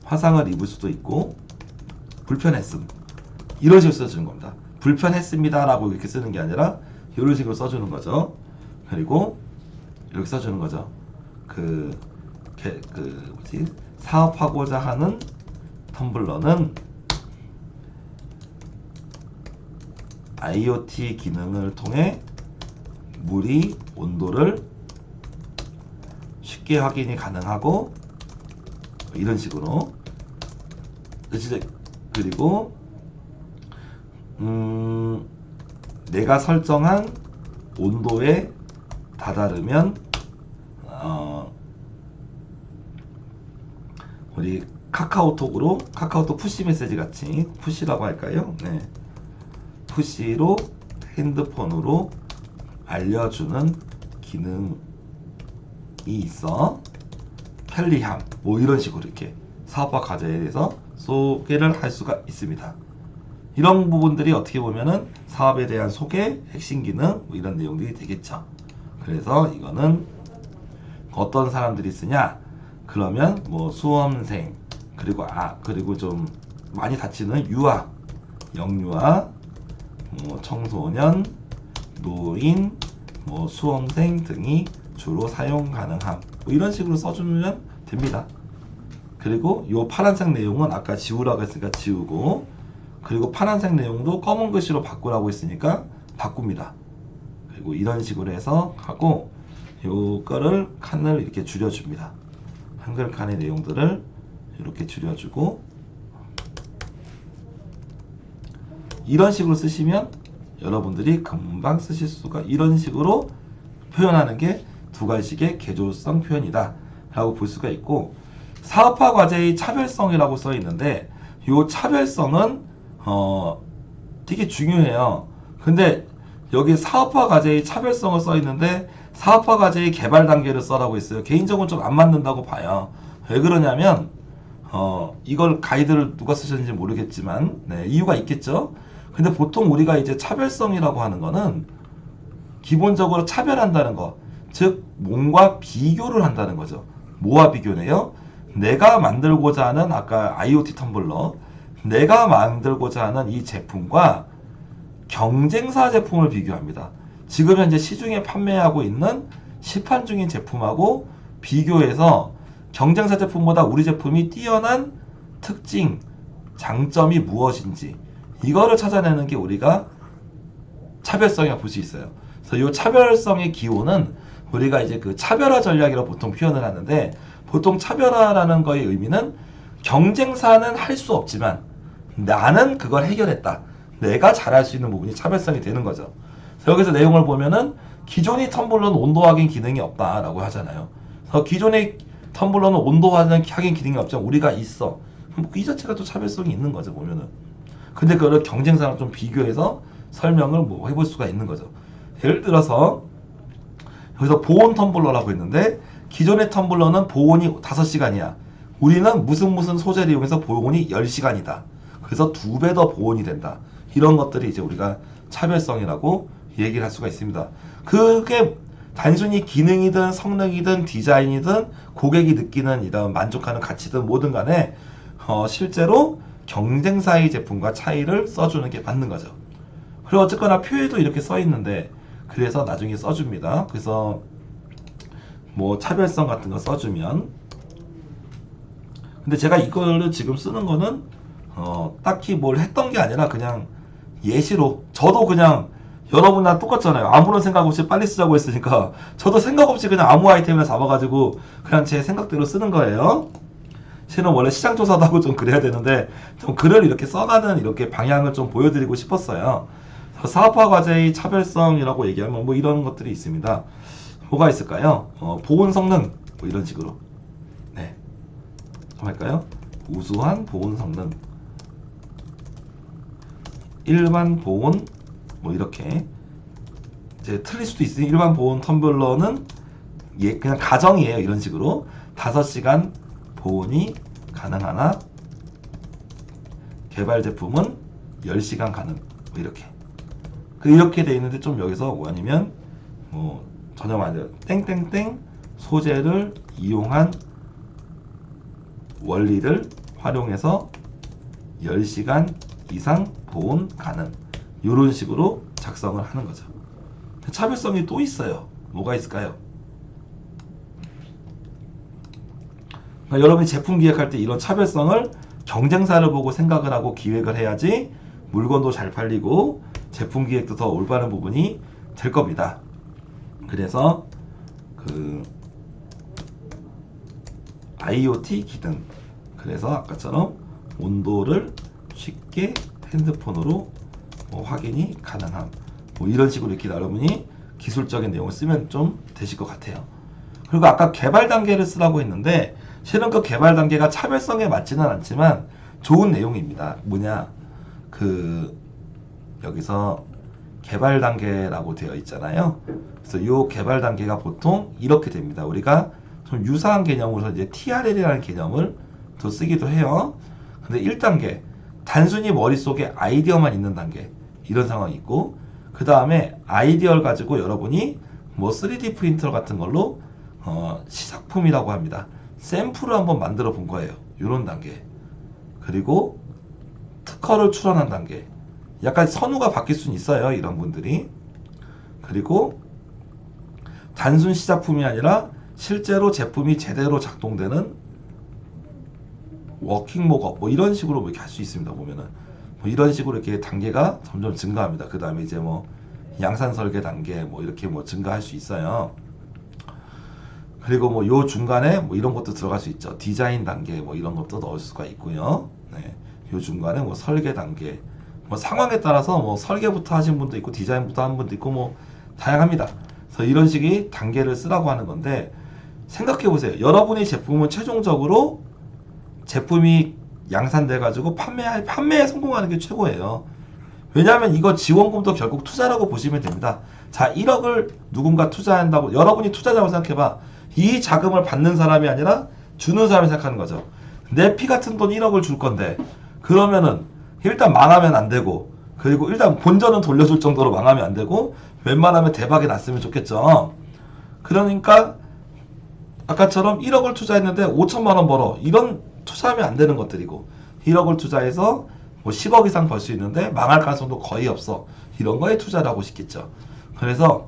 화상을 입을 수도 있고 불편했음 이런 식으로 써주는 겁니다. 불편했습니다 라고 이렇게 쓰는 게 아니라 이런 식으로 써주는 거죠. 그리고 이렇게 써주는 거죠. 사업하고자 하는 텀블러는 IoT 기능을 통해 물의 온도를 쉽게 확인이 가능하고 이런 식으로 그리고 내가 설정한 온도에 다다르면 우리 카카오톡 푸시 메시지 같이 푸시라고 할까요? 네. 푸시로 핸드폰으로 알려주는 기능이 있어. 편리함 뭐 이런 식으로 이렇게 사업화 과제에 대해서 소개를 할 수가 있습니다. 이런 부분들이 어떻게 보면은 사업에 대한 소개, 핵심 기능 뭐 이런 내용들이 되겠죠. 그래서 이거는 어떤 사람들이 쓰냐? 그러면 뭐 수험생 그리고 좀 많이 다치는 유아, 영유아, 뭐 청소년, 노인, 뭐 수험생 등이 주로 사용 가능함 뭐 이런 식으로 써주면 됩니다. 그리고 요 파란색 내용은 아까 지우라고 했으니까 지우고 그리고 파란색 내용도 검은 글씨로 바꾸라고 했으니까 바꿉니다. 그리고 이런 식으로 해서 하고 요거를 칸을 이렇게 줄여줍니다. 한글 칸의 내용들을 이렇게 줄여주고 이런 식으로 쓰시면 여러분들이 금방 쓰실 수가 이런 식으로 표현하는 게 두 가지식의 개조성 표현이다 라고 볼 수가 있고 사업화 과제의 차별성이라고 써 있는데 이 차별성은 되게 중요해요. 근데 여기 사업화 과제의 차별성을 써 있는데 사업화 과제의 개발 단계를 써라고 했어요. 개인적으로 좀 안 맞는다고 봐요. 왜 그러냐면 이걸 가이드를 누가 쓰셨는지 모르겠지만 네, 이유가 있겠죠. 근데 보통 우리가 이제 차별성이라고 하는 거는 기본적으로 차별한다는 거, 즉 뭔가 비교를 한다는 거죠. 뭐와 비교네요? 내가 만들고자 하는 아까 IoT 텀블러, 내가 만들고자 하는 이 제품과 경쟁사 제품을 비교합니다. 지금 현재 시중에 판매하고 있는 시판 중인 제품하고 비교해서 경쟁사 제품보다 우리 제품이 뛰어난 특징, 장점이 무엇인지 이거를 찾아내는 게 우리가 차별성이라고 볼 수 있어요. 그래서 이 차별성의 기호는 우리가 이제 그 차별화 전략이라고 보통 표현을 하는데, 보통 차별화라는 거의 의미는 경쟁사는 할 수 없지만 나는 그걸 해결했다. 내가 잘할 수 있는 부분이 차별성이 되는 거죠. 그래서 여기서 내용을 보면은 기존의 텀블러는 온도 확인 기능이 없다라고 하잖아요. 그래서 기존의 텀블러는 온도 확인 기능이 없지만 우리가 있어. 이 자체가 또 차별성이 있는 거죠, 보면은. 근데 그거를 경쟁사랑 좀 비교해서 설명을 뭐 해볼 수가 있는 거죠. 예를 들어서 여기서 보온 텀블러라고 했는데, 기존의 텀블러는 보온이 5시간이야. 우리는 무슨 소재를 이용해서 보온이 10시간이다. 그래서 2배 더 보온이 된다. 이런 것들이 이제 우리가 차별성이라고 얘기를 할 수가 있습니다. 그게 단순히 기능이든 성능이든 디자인이든 고객이 느끼는 이런 만족하는 가치든 뭐든 간에 실제로 경쟁사의 제품과 차이를 써주는 게 맞는 거죠. 그리고 어쨌거나 표에도 이렇게 써 있는데, 그래서 나중에 써줍니다. 그래서 뭐 차별성 같은 거 써주면, 근데 제가 이거를 지금 쓰는 거는 딱히 뭘 했던 게 아니라 그냥 예시로, 저도 그냥 여러분이랑 똑같잖아요. 아무런 생각 없이 빨리 쓰자고 했으니까 저도 생각 없이 그냥 아무 아이템을 잡아가지고 그냥 제 생각대로 쓰는 거예요. 실은 원래 시장조사도 하고 좀 그래야 되는데, 좀 글을 이렇게 써가는 이렇게 방향을 좀 보여드리고 싶었어요. 사업화 과제의 차별성이라고 얘기하면 뭐 이런 것들이 있습니다. 뭐가 있을까요? 보온 성능, 뭐 이런 식으로. 네. 좀 할까요? 우수한 보온 성능. 일반 보온, 뭐 이렇게. 이제 틀릴 수도 있으니 일반 보온 텀블러는 그냥 가정이에요. 이런 식으로. 5시간 보온이 가능하나, 개발 제품은 10시간 가능. 뭐 이렇게. 이렇게 돼 있는데, 좀 여기서 뭐 아니면 뭐 전혀 맞아요. 땡땡땡 소재를 이용한 원리를 활용해서 10시간 이상 보온 가능. 이런 식으로 작성을 하는 거죠. 차별성이 또 있어요. 뭐가 있을까요? 그러니까 여러분이 제품 기획할 때 이런 차별성을 경쟁사를 보고 생각을 하고 기획을 해야지 물건도 잘 팔리고 제품 기획도 더 올바른 부분이 될 겁니다. 그래서 그 IoT 기능, 그래서 아까처럼 온도를 쉽게 핸드폰으로 뭐 확인이 가능함, 뭐 이런 식으로 이렇게 여러분이 기술적인 내용을 쓰면 좀 되실 것 같아요. 그리고 아까 개발 단계를 쓰라고 했는데, 실은 그 개발 단계가 차별성에 맞지는 않지만 좋은 내용입니다. 뭐냐, 여기서 개발 단계라고 되어 있잖아요. 그래서 이 개발 단계가 보통 이렇게 됩니다. 우리가 좀 유사한 개념으로 이제 TRL이라는 개념을 더 쓰기도 해요. 근데 1단계, 단순히 머릿속에 아이디어만 있는 단계, 이런 상황이 있고, 그 다음에 아이디어를 가지고 여러분이 뭐 3D 프린터 같은 걸로 시작품이라고 합니다. 샘플을 한번 만들어 본 거예요. 이런 단계. 그리고 특허를 출원한 단계. 약간 선후가 바뀔 수는 있어요. 이런 분들이. 그리고 단순 시작품이 아니라 실제로 제품이 제대로 작동되는 워킹 목업, 뭐 이런 식으로 이렇게 할 수 있습니다. 보면은 뭐 이런 식으로 이렇게 단계가 점점 증가합니다. 그 다음에 이제 뭐 양산 설계 단계, 뭐 이렇게 뭐 증가할 수 있어요. 그리고 뭐 요 중간에 뭐 이런 것도 들어갈 수 있죠. 디자인 단계, 뭐 이런 것도 넣을 수가 있고요. 네. 요 중간에 뭐 설계 단계, 뭐 상황에 따라서 뭐 설계부터 하신 분도 있고 디자인부터 하는 분도 있고 뭐 다양합니다. 그래서 이런 식의 단계를 쓰라고 하는 건데, 생각해 보세요. 여러분의 제품은 최종적으로 제품이 양산돼 가지고 판매에 성공하는 게 최고예요. 왜냐하면 이거 지원금도 결국 투자라고 보시면 됩니다. 자, 1억을 누군가 투자한다고, 여러분이 투자자라고 생각해봐. 이 자금을 받는 사람이 아니라 주는 사람이 생각하는 거죠. 내 피 같은 돈 1억을 줄 건데, 그러면은 일단 망하면 안 되고, 그리고 일단 본전은 돌려줄 정도로 망하면 안 되고, 웬만하면 대박이 났으면 좋겠죠. 그러니까 아까처럼 1억을 투자했는데 5천만 원 벌어, 이런 투자하면 안 되는 것들이고, 1억을 투자해서 뭐 10억 이상 벌 수 있는데 망할 가능성도 거의 없어, 이런 거에 투자를 하고 싶겠죠. 그래서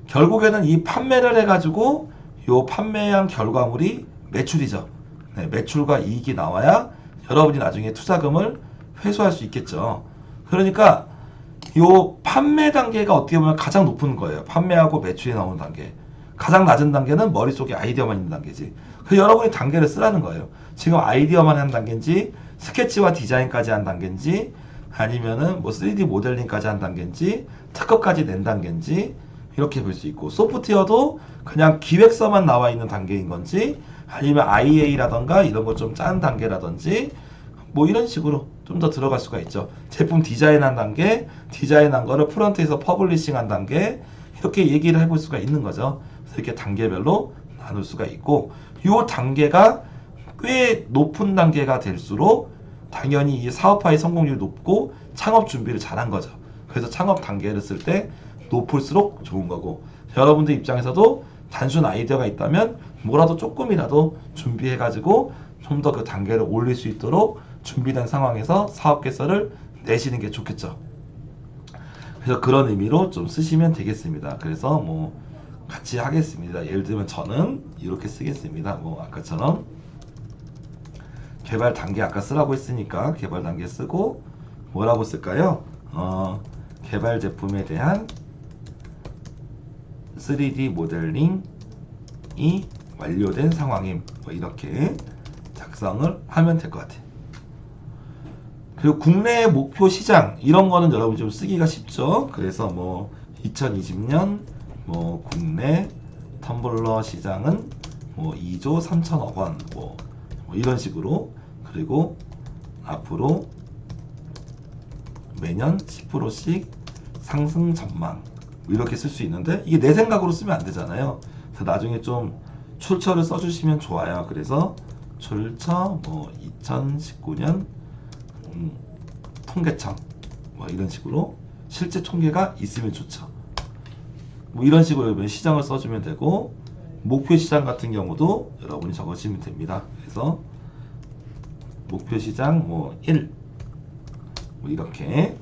결국에는 이 판매를 해가지고 요 판매한 결과물이 매출이죠. 네, 매출과 이익이 나와야 여러분이 나중에 투자금을 회수할 수 있겠죠. 그러니까 요 판매 단계가 어떻게 보면 가장 높은 거예요. 판매하고 매출이 나오는 단계. 가장 낮은 단계는 머릿속에 아이디어만 있는 단계지. 그래서 여러분이 단계를 쓰라는 거예요. 지금 아이디어만 한 단계인지, 스케치와 디자인까지 한 단계인지, 아니면은 뭐 3D 모델링까지 한 단계인지, 특허까지 낸 단계인지, 이렇게 볼 수 있고, 소프트웨어도 그냥 기획서만 나와 있는 단계인 건지, 아니면 IA라던가 이런 거 좀 짠 단계라든지, 뭐 이런 식으로 좀 더 들어갈 수가 있죠. 제품 디자인한 단계, 디자인한 거를 프런트에서 퍼블리싱한 단계, 이렇게 얘기를 해볼 수가 있는 거죠. 그래서 이렇게 단계별로 나눌 수가 있고, 이 단계가 꽤 높은 단계가 될수록 당연히 이 사업화의 성공률이 높고 창업 준비를 잘한 거죠. 그래서 창업 단계를 쓸 때 높을수록 좋은 거고, 여러분들 입장에서도 단순 아이디어가 있다면 뭐라도 조금이라도 준비해가지고 좀 더 그 단계를 올릴 수 있도록 준비된 상황에서 사업계획서를 내시는 게 좋겠죠. 그래서 그런 의미로 좀 쓰시면 되겠습니다. 그래서 뭐 같이 하겠습니다. 예를 들면 저는 이렇게 쓰겠습니다. 뭐 아까처럼 개발 단계 아까 쓰라고 했으니까 개발 단계 쓰고, 뭐라고 쓸까요? 개발 제품에 대한 3D 모델링이 완료된 상황임. 뭐 이렇게 작성을 하면 될 것 같아요. 그리고 국내 목표 시장 이런 거는 여러분 좀 쓰기가 쉽죠. 그래서 뭐 2020년 뭐 국내 텀블러 시장은 뭐 2조 3천억 원 뭐 이런 식으로, 그리고 앞으로 매년 10%씩 상승 전망 뭐 이렇게 쓸 수 있는데, 이게 내 생각으로 쓰면 안 되잖아요. 그래서 나중에 좀 출처를 써주시면 좋아요. 그래서 출처 뭐 2019년 통계청 뭐 이런 식으로 실제 통계가 있으면 좋죠. 뭐 이런 식으로 여러분 시장을 써주면 되고, 목표 시장 같은 경우도 여러분이 적으시면 됩니다. 그래서 목표 시장 뭐 1, 뭐 이렇게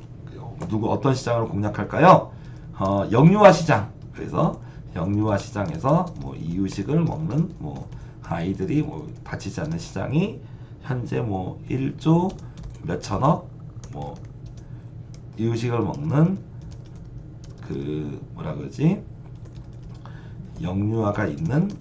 누구 어떤 시장으로 공략할까요? 영유아 시장. 그래서 영유아 시장에서 뭐 이유식을 먹는 뭐 아이들이 뭐 다치지 않는 시장이 현재 뭐 1조 몇천억, 뭐 이유식을 먹는 그 뭐라 그러지, 영유아가 있는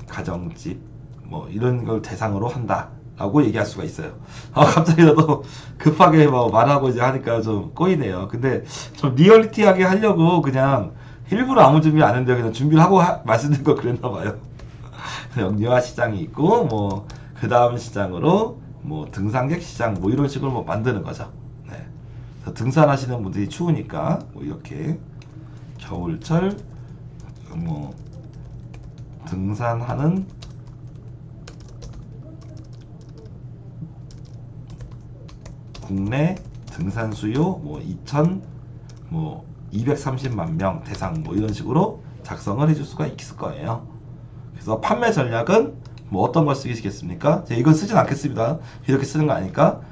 가정집 뭐 이런 걸 대상으로 한다 라고 얘기할 수가 있어요. 갑자기 나도 급하게 뭐 말하고 이제 하니까 좀 꼬이네요. 근데 좀 리얼리티하게 하려고 그냥 일부러 아무 준비 안 했는데 그냥 준비를 하고 말씀드린 거 그랬나 봐요. 영유아 시장이 있고, 뭐 그 다음 시장으로 뭐 등산객 시장 뭐 이런 식으로 뭐 만드는 거죠. 네. 그래서 등산하시는 분들이 추우니까 뭐 이렇게 겨울철 뭐 등산하는 국내 등산 수요 뭐 230만 명 대상 뭐 이런 식으로 작성을 해줄 수가 있을 거예요. 그래서 판매 전략은 뭐 어떤 걸 쓰시겠습니까? 이건 쓰진 않겠습니다. 이렇게 쓰는 거 아니까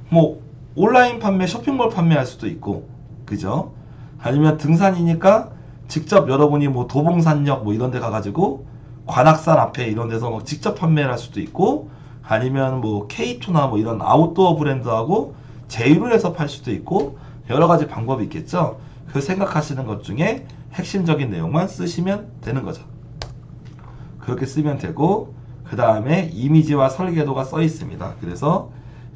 뭐 온라인 판매, 쇼핑몰 판매할 수도 있고, 그죠? 아니면 등산이니까 직접 여러분이 뭐 도봉산역 뭐 이런 데 가가지고 관악산 앞에 이런 데서 뭐 직접 판매를 할 수도 있고, 아니면 뭐 K2나 뭐 이런 아웃도어 브랜드하고 제휴를 해서 팔 수도 있고, 여러 가지 방법이 있겠죠. 그 생각하시는 것 중에 핵심적인 내용만 쓰시면 되는 거죠. 그렇게 쓰면 되고, 그 다음에 이미지와 설계도가 써 있습니다. 그래서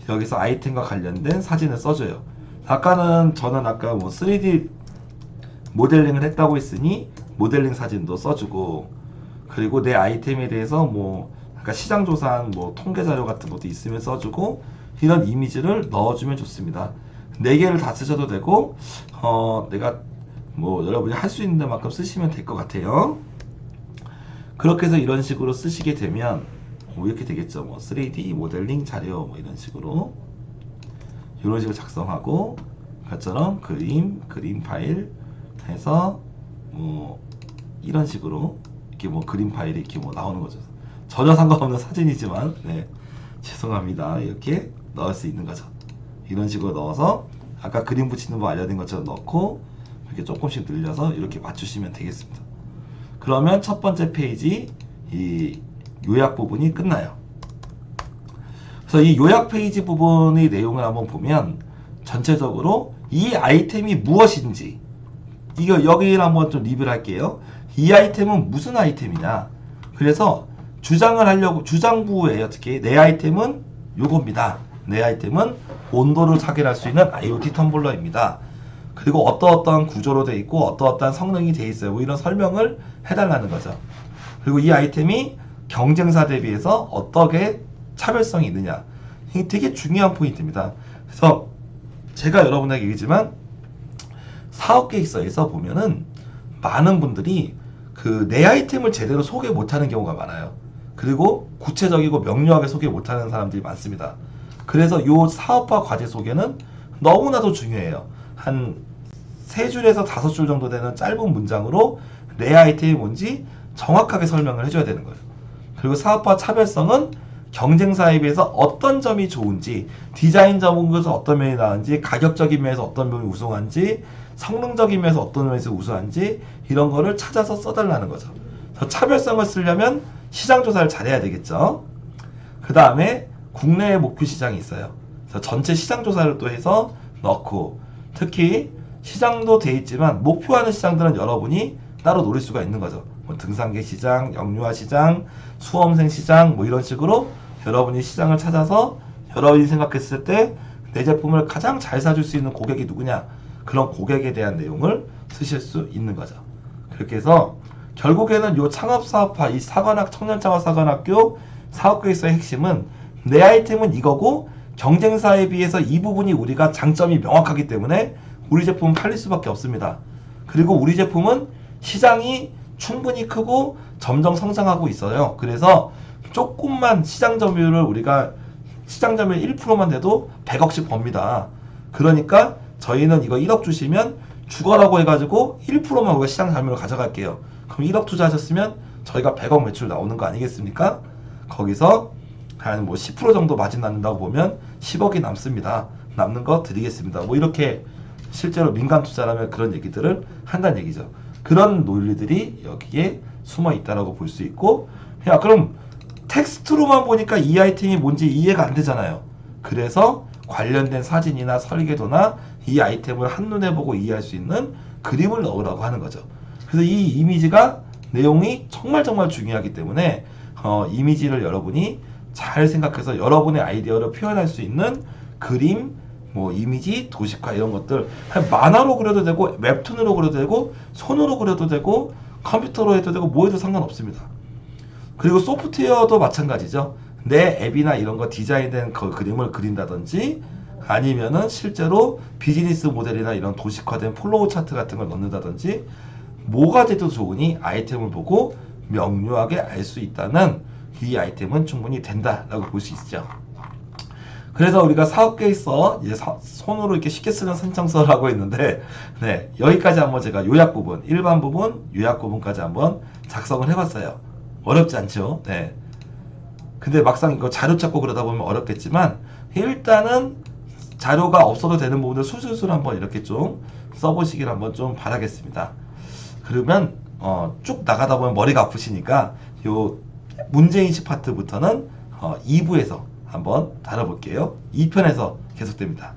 여기서 아이템과 관련된 사진을 써줘요. 저는 아까 뭐 3D 모델링을 했다고 했으니 모델링 사진도 써주고, 그리고 내 아이템에 대해서 뭐 아까 시장 조사한 뭐 통계 자료 같은 것도 있으면 써주고, 이런 이미지를 넣어주면 좋습니다. 4개를 다 쓰셔도 되고, 내가 뭐 여러분이 할 수 있는 만큼 쓰시면 될 것 같아요. 그렇게 해서 이런 식으로 쓰시게 되면 뭐 이렇게 되겠죠. 뭐 3D 모델링 자료 뭐 이런 식으로 작성하고, 아까처럼 그림 파일 해서 뭐 이런 식으로 이렇게 뭐 그림 파일이 이렇게 뭐 나오는 거죠. 전혀 상관없는 사진이지만, 네, 죄송합니다. 이렇게 넣을 수 있는 거죠. 이런 식으로 넣어서 아까 그림 붙이는 거 알려드린 것처럼 넣고, 이렇게 조금씩 늘려서 이렇게 맞추시면 되겠습니다. 그러면 첫 번째 페이지 이 요약 부분이 끝나요. 그래서 그래서 이 요약 페이지 부분의 내용을 한번 보면 전체적으로 이 아이템이 무엇인지 이거 여기를 한번 좀 리뷰를 할게요. 이 아이템은 무슨 아이템이냐. 그래서 주장을 하려고 주장부에 어떻게 내 아이템은 요겁니다. 내 아이템은 온도를 차별할 수 있는 IoT 텀블러입니다. 그리고 어떠어떠한 구조로 되어 있고 어떠어떠한 성능이 되어 있어요. 뭐 이런 설명을 해달라는 거죠. 그리고 이 아이템이 경쟁사 대비해서 어떻게 차별성이 있느냐. 이게 되게 중요한 포인트입니다. 그래서 제가 여러분에게 얘기지만 사업 계획서에서 보면은 많은 분들이 그 내 아이템을 제대로 소개 못하는 경우가 많아요. 그리고 구체적이고 명료하게 소개 못하는 사람들이 많습니다. 그래서 이 사업화 과제 소개는 너무나도 중요해요. 한 3줄에서 5줄 정도 되는 짧은 문장으로 내 아이템이 뭔지 정확하게 설명을 해줘야 되는 거예요. 그리고 사업화 차별성은 경쟁사에 비해서 어떤 점이 좋은지, 디자인적인 것에서 어떤 면이 나은지, 가격적인 면에서 어떤 면이 우수한지, 성능적인 면에서 어떤 면에서 우수한지 이런 거를 찾아서 써달라는 거죠. 차별성을 쓰려면 시장 조사를 잘해야 되겠죠. 그 다음에 국내의 목표 시장이 있어요. 그래서 전체 시장 조사를 또 해서 넣고, 특히 시장도 돼 있지만 목표하는 시장들은 여러분이 따로 노릴 수가 있는 거죠. 뭐 등산객 시장, 영유아 시장, 수험생 시장 뭐 이런 식으로 여러분이 시장을 찾아서 여러분이 생각했을 때 내 제품을 가장 잘 사줄 수 있는 고객이 누구냐, 그런 고객에 대한 내용을 쓰실 수 있는 거죠. 그렇게 해서 결국에는 요 창업사업화, 이 청년창업사관학교 사업계획서의 핵심은 내 아이템은 이거고 경쟁사에 비해서 이 부분이 우리가 장점이 명확하기 때문에 우리 제품은 팔릴 수밖에 없습니다. 그리고 우리 제품은 시장이 충분히 크고 점점 성장하고 있어요. 그래서 조금만 시장 점유율을 우리가 시장 점유율 1%만 돼도 100억씩 법니다. 그러니까 저희는 이거 1억 주시면 죽어라고 해가지고 1%만 우리가 시장 점유율을 가져갈게요. 그럼 1억 투자하셨으면 저희가 100억 매출 나오는 거 아니겠습니까? 거기서 한 뭐 10% 정도 마진 남는다고 보면 10억이 남습니다. 남는 거 드리겠습니다. 뭐 이렇게 실제로 민간 투자라면 그런 얘기들을 한다는 얘기죠. 그런 논리들이 여기에 숨어 있다라고 볼 수 있고, 야 그럼 텍스트로만 보니까 이 아이템이 뭔지 이해가 안 되잖아요. 그래서 관련된 사진이나 설계도나 이 아이템을 한눈에 보고 이해할 수 있는 그림을 넣으라고 하는 거죠. 그래서 이 이미지가 내용이 정말 중요하기 때문에 이미지를 여러분이 잘 생각해서 여러분의 아이디어를 표현할 수 있는 그림, 뭐 이미지, 도식화 이런 것들 만화로 그려도 되고 웹툰으로 그려도 되고 손으로 그려도 되고 컴퓨터로 해도 되고 뭐 해도 상관없습니다. 그리고 소프트웨어도 마찬가지죠. 내 앱이나 이런 거 디자인된 그 그림을 그린다든지 아니면은 실제로 비즈니스 모델이나 이런 도식화된 플로우 차트 같은 걸 넣는다든지 뭐가 돼도 좋으니 아이템을 보고 명료하게 알 수 있다는 이 아이템은 충분히 된다라고 볼 수 있죠. 그래서 우리가 사업계획서 이제 손으로 이렇게 쉽게 쓰는 선정서라고 했는데, 네, 여기까지 한번 제가 요약 부분, 일반 부분, 요약 부분까지 한번 작성을 해봤어요. 어렵지 않죠? 네. 근데 막상 이거 자료 찾고 그러다 보면 어렵겠지만 일단은 자료가 없어도 되는 부분을 술술술 한번 이렇게 좀 써보시길 한번 좀 바라겠습니다. 그러면 쭉 나가다 보면 머리가 아프시니까 요 문제인식 파트부터는 2부에서 한번 다뤄볼게요. 2편에서 계속됩니다.